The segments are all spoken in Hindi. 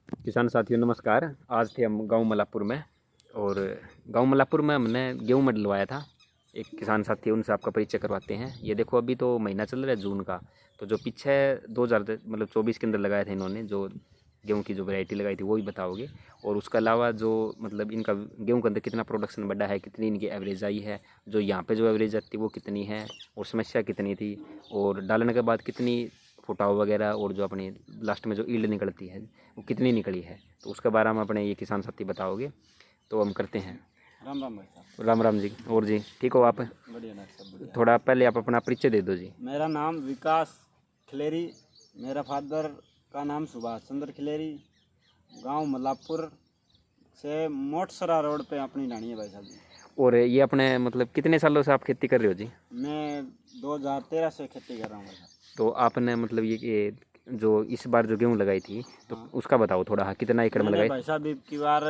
किसान साथियों नमस्कार। आज थे हम गांव मलापुर में और गांव मलापुर में हमने गेहूं में डलवाया था। एक किसान साथी है, उनसे आपका परिचय करवाते हैं। ये देखो अभी तो महीना चल रहा है जून का, तो जो पीछे 2024 के अंदर लगाया था इन्होंने, जो गेहूं की जो वैरायटी लगाई थी वो ही बताओगे। और उसके अलावा जो मतलब इनका गेहूं के अंदर कितना प्रोडक्शन बढ़ा है, कितनी इनकी एवरेज आई है, जो यहाँ पे जो एवरेज आती है वो कितनी है, और समस्या कितनी थी, और डालने के बाद कितनी फुटाव वगैरह, और जो अपनी लास्ट में जो ईल्ड निकलती है वो कितनी निकली है, तो उसके बारे में अपने ये किसान साथी बताओगे। तो हम करते हैं। राम राम भाई साहब। राम राम जी। और जी ठीक हो आप? बढ़िया डॉक्टर साहब, बढ़िया। थोड़ा पहले आप अपना परिचय दे दो जी। मेरा नाम विकास खिलेरी, मेरा फादर का नाम सुभाष चंद्र खिलेरी। गांव मलापुर से मोटसरा रोड पे अपनी डाणी है भाई साहब जी। और ये अपने मतलब कितने सालों से आप खेती कर रहे हो जी? मैं 2013 से खेती कर रहा हूँ भाई साहब। तो आपने मतलब ये जो इस बार जो गेहूं लगाई थी तो हाँ। उसका बताओ थोड़ा। हाँ, कितना एकड़ में मैंने लगाई? भाई साहब की बार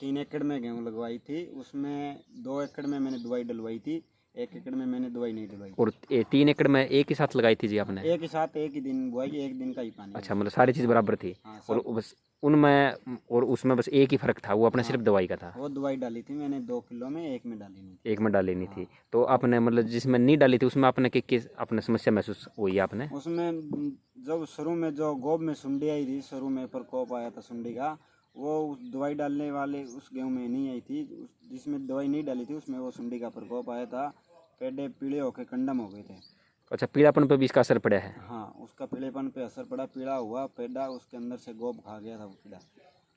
3 एकड़ में गेहूँ लगवाई थी, उसमें 2 एकड़ में मैंने दवाई डलवाई थी, 1 एकड़ में मैंने दवाई नहीं डलवाई। और 3 एकड़ में एक ही साथ लगाई थी जी आपने? एक ही साथ एक ही दिन बुआई, एक दिन का ही पानी। अच्छा, मतलब सारी चीज़ बराबर थी। हाँ और सब। बस उनमें और उसमें बस एक ही फ़र्क था, वो अपने हाँ, सिर्फ दवाई का था। वो दवाई डाली थी मैंने 2 किलो में, एक में डाली नहीं थी। एक में डाली नहीं थी। हाँ। तो आपने मतलब जिसमें नहीं डाली थी उसमें आपने किस आपने समस्या महसूस हुई आपने? उसमें जब शुरू में जो गोब में सुंडी आई थी, शुरू में प्रकोप आया था सुंडी का, वो उस दवाई डालने वाले उस गेहूं में नहीं आई थी। जिसमें दवाई नहीं डाली थी उसमें वो सुंडी का प्रकोप आया था। पेड़े पीले होके कंडम हो गए थे। अच्छा, पीलापन पर भी इसका असर पड़ा है? हाँ, उसका पीलेपन पे असर पड़ा, पीला हुआ पेड़ा, उसके अंदर से गोब खा गया था वो कीड़ा।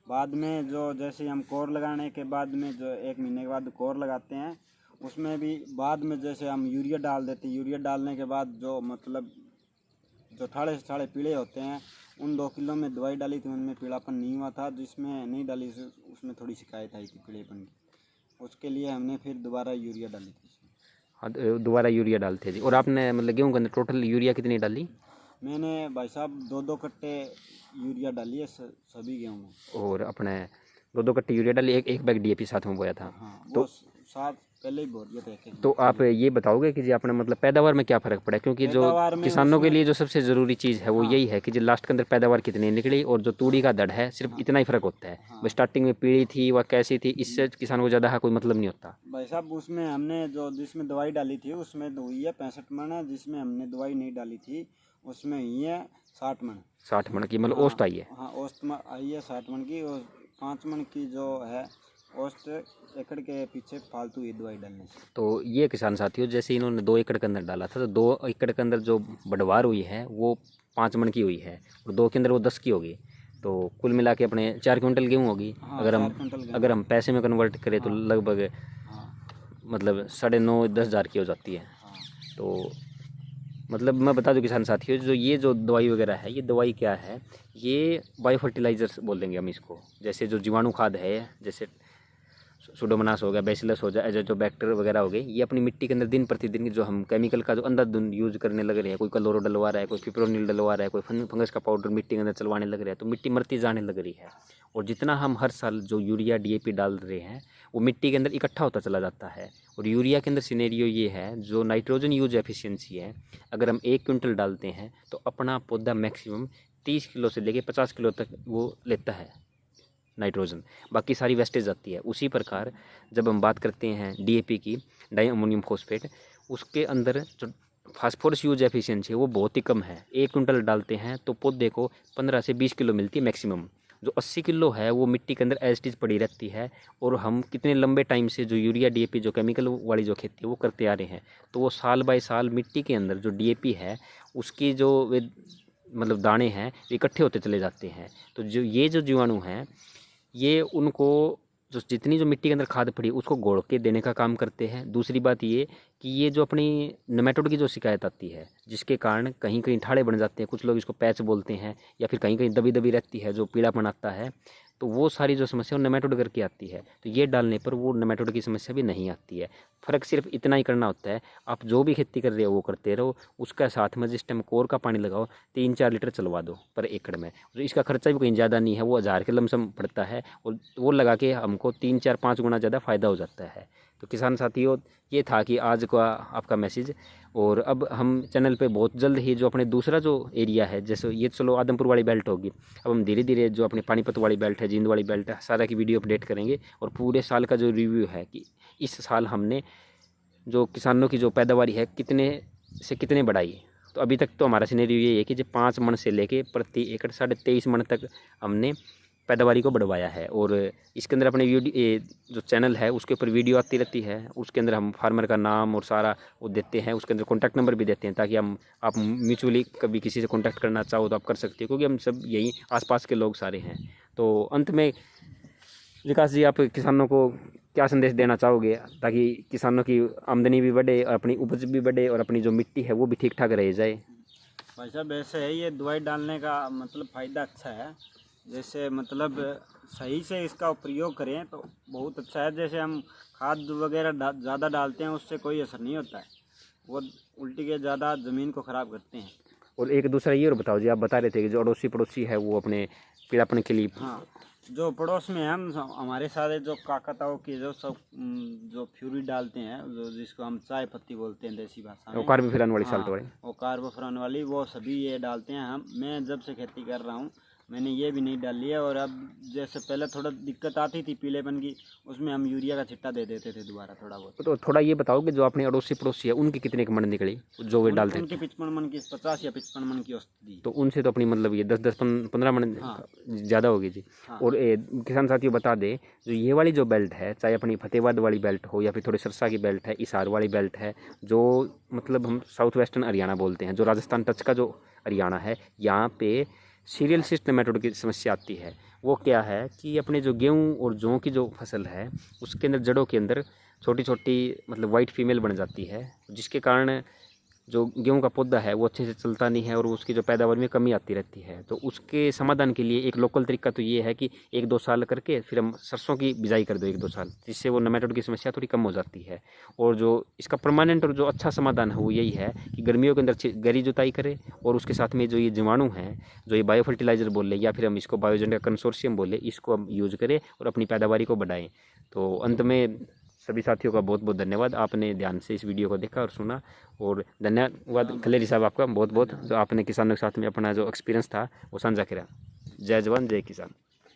बाद में जो जैसे हम कोर लगाने के बाद में जो 1 महीने के बाद कोर लगाते हैं, उसमें भी बाद में जैसे हम यूरिया डाल देते हैं। यूरिया डालने के बाद जो मतलब जो ठाड़े से ठाड़े पीले होते हैं, उन 2 किलो में दवाई डाली थी, उनमें पीलापन नहीं हुआ था। जिसमें नहीं डाली उसमें थोड़ी शिकायत आई थी पीलेपन की। उसके लिए हमने फिर दोबारा यूरिया डाली थी इसमें। हाँ, दोबारा यूरिया डालते हैं जी। और आपने मतलब गेहूं के अंदर टोटल यूरिया कितनी डाली? मैंने भाई साहब 2-2 कट्टे यूरिया डाली है सभी गेहूँ में। और अपने 2-2 कट्टे यूरिया डाली, एक एक बैग डीएपी साथ में बोया था। हाँ, वो तो साथ पहले ही बोल दिया था एक-एक तो में। आप ये बताओगे कि जी आपने मतलब पैदावार में क्या फ़र्क पड़ा? क्योंकि जो पैदावार में किसानों के उसमें। लिए जो सबसे ज़रूरी चीज़ है वो हाँ। यही है कि जो लास्ट के अंदर पैदावार कितनी निकली, और जो तूड़ी का दड़ है सिर्फ हाँ। इतना ही फ़र्क होता है। हाँ वो स्टार्टिंग में पीली थी व कैसी थी, इससे किसान को ज़्यादा कोई मतलब नहीं होता। भाई साहब, उसमें हमने जो जिसमें दवाई डाली थी उसमें तो हुई है 65 मन, जिसमें हमने दवाई नहीं डाली थी उसमें हुई है 60 मन। 60 मन की मतलब हाँ। औसत आई है। हाँ, औसत में आई है 60 मन की, और 5 मन की जो है औसत एकड़ के पीछे फालतू ही दवाई डालने से। तो ये किसान साथियों, जैसे इन्होंने 2 एकड़ के अंदर डाला था, तो 2 एकड़ के अंदर जो बढ़वार हुई है वो 5 मन की हुई है, और 2 के अंदर वो 10 की होगी। तो कुल मिला के अपने 4 क्विंटल गेहूँ होगी। हाँ, अगर 4 हम क्विंटल गेहूं। अगर हम पैसे में कन्वर्ट करें तो हाँ। लगभग हाँ। मतलब 9.5-10 हज़ार की हो जाती है। हाँ। तो मतलब मैं बता दूं किसान साथियों, जो ये जो दवाई वगैरह है, ये दवाई क्या है, ये बायो फर्टिलाइजर्स बोल देंगे हम इसको। जैसे जो जीवाणु खाद है, जैसे सुडोमोनास हो गया, बैसिलस हो जाए, जो बैक्टीरिया वगैरह हो गए, ये अपनी मिट्टी के अंदर दिन प्रतिदिन की जो हम केमिकल का जो अंधाधुंध यूज़ करने लग रहे हैं, कोई क्लोरो डलवा रहा है, कोई फिप्रोनिल डलवा रहा है, कोई फंगस का पाउडर मिट्टी के अंदर चलवाने लग रहा है, तो मिट्टी मरती जाने लग रही है। और जितना हम हर साल जो यूरिया डीएपी डाल रहे हैं वो मिट्टी के अंदर इकट्ठा होता चला जाता है। और यूरिया के अंदर सिनेरियो ये है, जो नाइट्रोजन यूज एफिशिएंसी है, अगर हम 1 क्विंटल डालते हैं तो अपना पौधा मैक्सिमम 30 किलो से लेके 50 किलो तक वो लेता है नाइट्रोजन, बाकी सारी वेस्टेज जाती है। उसी प्रकार जब हम बात करते हैं डीएपी की, डाई अमोनियम फॉस्फेट, उसके अंदर जो फास्फोरस यूज एफिशिएंसी है वो बहुत ही कम है। 1 क्विंटल डालते हैं तो पौधे को 15 से 20 किलो मिलती है मैक्सिमम। जो 80 किलो है वो मिट्टी के अंदर एज इट इज पड़ी रहती है। और हम कितने लंबे टाइम से जो यूरिया डीएपी जो केमिकल वाली जो खेती है वो करते आ रहे हैं, तो वो साल बाय साल मिट्टी के अंदर जो डीएपी है उसकी जो वे मतलब दाने हैं इकट्ठे होते चले जाते हैं। तो जो ये जो जीवाणु हैं, ये उनको जो जितनी जो मिट्टी के अंदर खाद पड़ी उसको घोल के देने का काम करते हैं। दूसरी बात ये कि ये जो अपनी नेमेटोड की जो शिकायत आती है, जिसके कारण कहीं कहीं ठाड़े बन जाते हैं, कुछ लोग इसको पैच बोलते हैं, या फिर कहीं कहीं दबी दबी रहती है जो पीलापन आता है, तो वो सारी जो समस्या वो नेमेटोड करके आती है। तो ये डालने पर वो नेमेटोड की समस्या भी नहीं आती है। फ़र्क सिर्फ इतना ही करना होता है, आप जो भी खेती कर रहे हो वो करते रहो, उसका साथ में जिस टाइम कोर का पानी लगाओ 3-4 लीटर चलवा दो पर एकड़ में। तो इसका खर्चा भी कहीं ज़्यादा नहीं है, वो 1000 के लमसम पड़ता है, और वो लगा के हमको 3-4-5 गुना ज़्यादा फ़ायदा हो जाता है। तो किसान साथियों, ये था कि आज का आपका मैसेज। और अब हम चैनल पे बहुत जल्द ही जो अपने दूसरा जो एरिया है, जैसे ये चलो आदमपुर वाली बेल्ट होगी, अब हम धीरे धीरे जो अपनी पानीपत वाली बेल्ट है, जींद वाली बेल्ट है, सारा की वीडियो अपडेट करेंगे। और पूरे साल का जो रिव्यू है कि इस साल हमने जो किसानों की जो पैदावार है कितने से कितने बढ़ाई। तो अभी तक तो हमारा सिनेरियो ये है कि जो 5 मन से लेके प्रति एकड़ 23.5 मन तक हमने पैदावारी को बढ़वाया है। और इसके अंदर अपने वीडियो जो चैनल है उसके ऊपर वीडियो आती रहती है, उसके अंदर हम फार्मर का नाम और सारा वो देते हैं, उसके अंदर कॉन्टैक्ट नंबर भी देते हैं, ताकि आप म्यूचुअली कभी किसी से कॉन्टैक्ट करना चाहो तो आप कर सकते हो, क्योंकि हम सब यही आसपास के लोग सारे हैं। तो अंत में विकास जी, आप किसानों को क्या संदेश देना चाहोगे, ताकि किसानों की आमदनी भी बढ़े और अपनी उपज भी बढ़े और अपनी जो मिट्टी है वो भी ठीक ठाक रह जाए? भाई साहब ऐसे है, ये दवाई डालने का मतलब फ़ायदा अच्छा है। जैसे मतलब सही से इसका प्रयोग करें तो बहुत अच्छा है। जैसे हम खाद वगैरह ज़्यादा डालते हैं उससे कोई असर नहीं होता है, वो उल्टी के ज़्यादा ज़मीन को ख़राब करते हैं। और एक दूसरा ये और बताओ जी, आप बता रहे थे कि जो अड़ोसी पड़ोसी है वो अपने पीड़ापन के लिए, हाँ, जो पड़ोस में हम हमारे सारे जो काकाताओं की जो सब जो फ्यूरी डालते हैं, जो जिसको हम चाय पत्ती बोलते हैं देसी भाषा में, कार्बोफ्यूरन वाली हाँ, साल्ट वाली, वो कार्बोफ्यूरन वाली, वो सभी ये डालते हैं। मैं जब से खेती कर रहा हूँ मैंने ये भी नहीं डाली है। और अब जैसे पहले थोड़ा दिक्कत आती थी पीलेपन की, उसमें हम यूरिया का छिट्टा दे देते थे दोबारा थोड़ा बहुत। तो थोड़ा ये बताओ कि जो अपने अड़ोसी पड़ोसी है उनकी कितने की मन निकली जो वे डालते हैं? उनकी 55 मन की, 50 या 55 मन की औसत दी। तो उनसे तो अपनी मतलब ये 10-15 मन हाँ, ज़्यादा होगी जी। हाँ। और किसान साथियों बता दें, जो ये वाली जो बेल्ट है, चाहे अपनी फतेहाबाद वाली बेल्ट हो या फिर थोड़ी सरसा की बेल्ट है, हिसार वाली बेल्ट है, जो मतलब हम साउथ वेस्टर्न हरियाणा बोलते हैं, जो राजस्थान टच का जो हरियाणा है, यहाँ पे सीरियल सिस्ट नेमेटोड की समस्या आती है। वो क्या है कि अपने जो गेहूँ और जौ की जो फसल है उसके अंदर जड़ों के अंदर छोटी छोटी मतलब वाइट फीमेल बन जाती है, जिसके कारण जो गेहूं का पौधा है वो अच्छे से चलता नहीं है और उसकी जो पैदावार में कमी आती रहती है। तो उसके समाधान के लिए एक लोकल तरीका तो ये है कि 1-2 साल करके फिर हम सरसों की बिजाई कर दो 1-2 साल, जिससे वो नेमेटोड की समस्या थोड़ी कम हो जाती है। और जो इसका परमानेंट और जो अच्छा समाधान है वो यही है कि गर्मियों के अंदर गहरी जुताई करें, और उसके साथ में जो ये जीवाणु हैं, जो ये बायो फर्टिलाइजर बोले या फिर हम इसको बायोजेन का कंसोर्शियम बोले, इसको हम यूज़ करें और अपनी पैदावारी को बढ़ाएँ। तो अंत में सभी साथियों का बहुत बहुत धन्यवाद, आपने ध्यान से इस वीडियो को देखा और सुना। और धन्यवाद खलेरी साहब आपका बहुत बहुत, जो आपने किसानों के साथ में अपना जो एक्सपीरियंस था वो साझा करा। जय जवान जय किसान।